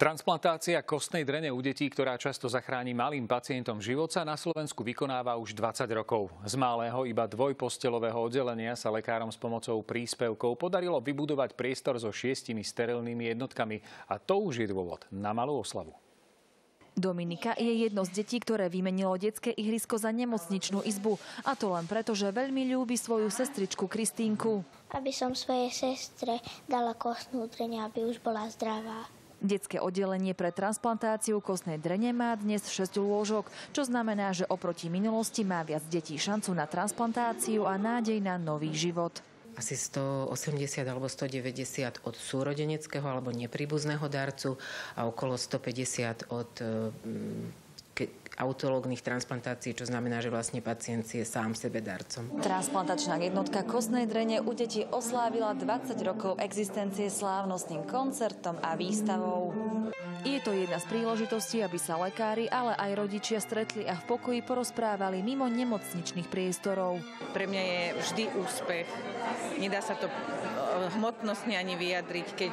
Transplantácia kostnej drene u detí, ktorá často zachráni malým pacientom život, sa na Slovensku vykonáva už 20 rokov. Z malého iba dvojposteľového oddelenia sa lekárom s pomocou príspevkov podarilo vybudovať priestor so 6 sterilnými jednotkami. A to už je dôvod na malú oslavu. Dominika je jedno z detí, ktoré vymenilo detské ihrisko za nemocničnú izbu. A to len preto, že veľmi ľúbi svoju sestričku Kristínku. Aby som svojej sestre dala kostnú dreň, aby už bola zdravá. Detské oddelenie pre transplantáciu kostnej drene má dnes 6 lôžok, čo znamená, že oproti minulosti má viac detí šancu na transplantáciu a nádej na nový život. Asi 180 alebo 190 od súrodeneckého alebo nepríbuzného darcu a okolo 150 od autológnych transplantácií, čo znamená, že vlastne pacient je sám sebe darcom. Transplantačná jednotka kostnej drene u detí oslávila 20 rokov existencie slávnostným koncertom a výstavou. Je to jedna z príležitostí, aby sa lekári, ale aj rodičia stretli a v pokoji porozprávali mimo nemocničných priestorov. Pre mňa je vždy úspech. Nedá sa to hmotnostne ani vyjadriť, keď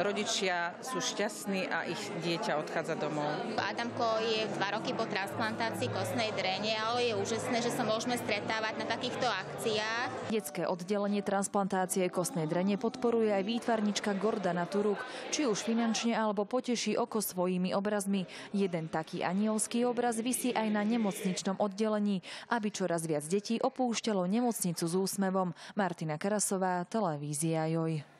rodičia sú šťastní a ich dieťa odchádza domov. Adamko je 2 roky po transplantácii kostnej drene, ale je úžasné, že sa môžeme stretávať na takýchto akciách. Detské oddelenie transplantácie kostnej drene podporuje aj výtvarnička Gordana Turuk, či už finančne alebo poteší oko svojimi obrazmi. Jeden taký anielský obraz visí aj na nemocničnom oddelení, aby čoraz viac detí opúšťalo nemocnicu s úsmevom. Martina Karasová, televízia Joj.